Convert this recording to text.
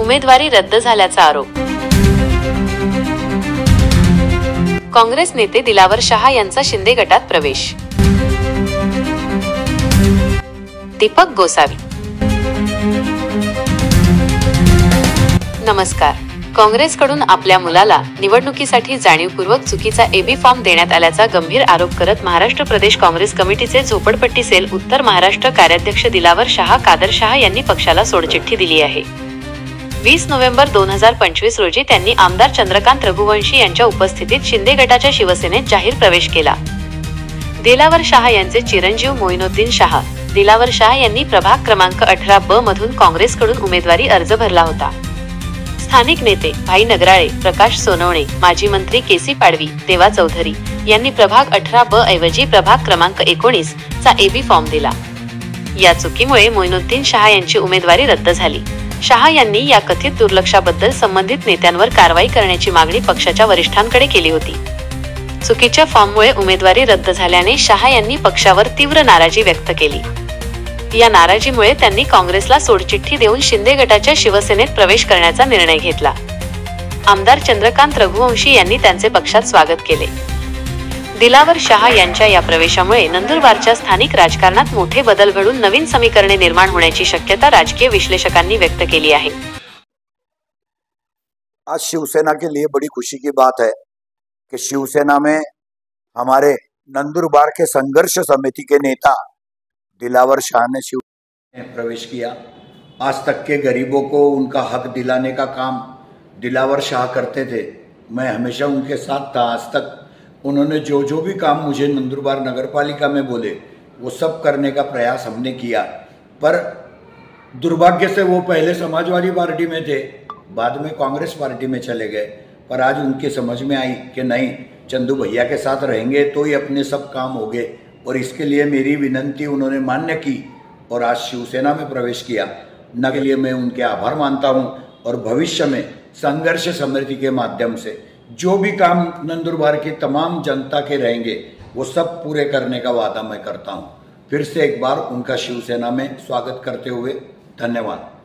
उमेदवारी रद्द झाल्याचा आरोप. काँग्रेस नेते दिलावर शाह यांचा शिंदे गटात प्रवेश. दीपक गोसावी. नमस्कार. काँग्रेसकडून आपल्या मुलाला निवडणुकीसाठी जाणीवपूर्वक चुकीचा एबी फॉर्म देण्यात आल्याचा गंभीर आरोप करत महाराष्ट्र प्रदेश काँग्रेस कमिटीचे झोपडपट्टी सेल उत्तर महाराष्ट्र कार्याध्यक्ष दिलावर शाह कादर शाह यांनी पक्षाला सोडचिठ्ठी दिली आहे. 20 नोव्हेंबर 2025 रोजी त्यांनी आमदार चंद्रकांत रघुवंशी यांच्या उपस्थितीत शिंदे गटाच्या शिवसेनेत जाहीर प्रवेश केला. दिलावर शाह यांचे चिरंजीव मोइनुद्दीन शाह दिलावर शाह यांनी प्रभाग क्रमांक 18 मधून काँग्रेसकडून उमेदवारी अर्ज भरला होता. स्थानिक नेते भाई नगराळे, प्रकाश सोनवणे, माजी मंत्री केसी पाडवी, देवा चौधरी यांनी प्रभाग 18 ऐवजी प्रभाग क्रमांक 19 चा एबी फॉर्म दिला. या चुकीमुळे मोइनुद्दीन शाह यांची उमेदवारी रद्द झाली. शाह यांनी या कथित दुर्लक्षाबद्दल संबंधित नेत्यांवर कारवाई करण्याची मागणी पक्षाच्या वरिष्ठांकडे केली होती. चुकीच्या फॉर्ममुळे उमेदवारी रद्द झाल्याने शाह यांनी पक्षावर तीव्र नाराजी व्यक्त केली. या नाराजीमुळे त्यांनी काँग्रेसला सोडचिठ्ठी देऊन शिंदे गटाच्या शिवसेनेत प्रवेश करण्याचा निर्णय घेतला. आमदार चंद्रकांत रघुवंशी यांनी त्यांचे पक्षात स्वागत केले. दिलावर शाह यांच्या या प्रवेशामुळे नंदुरबारच्या स्थानिक राजकारणात मोठे बदल घडून नवीन समीकरणे निर्माण होण्याची शक्यता राजकीय विश्लेषकांनी व्यक्त केली आहे. आज शिवसेना के लिए बड़ी खुशी की बात है कि शिवसेना में हमारे नंदुरबार के संघर्ष समिति के नेता दिलावर शाह ने शिवसेना में प्रवेश किया. आज तक के गरीबों को उनका हक दिलाने का काम दिलावर शाह करते थे. मैं हमेशा उनके साथ था. आज तक उन्होंने जो भी काम मुझे नंदुरबार नगरपालिका में बोले वो सब करने का प्रयास हमने किया. पर दुर्भाग्य से वो पहले समाजवादी पार्टी में थे, बाद में कांग्रेस पार्टी में चले गए. पर आज उनके समझ में आई कि नहीं, चंदू भैया के साथ रहेंगे तो ही अपने सब काम हो गए. और इसके लिए मेरी विनंती उन्होंने मान्य की और आज शिवसेना में प्रवेश किया. न के लिए मैं उनके आभार मानता हूं. और भविष्य में संघर्ष समिति के माध्यम से जो भी काम नंदुरबार की तमाम जनता के रहेंगे वो सब पूरे करने का वादा मैं करता हूं. फिर से एक बार उनका शिवसेना में स्वागत करते हुए धन्यवाद.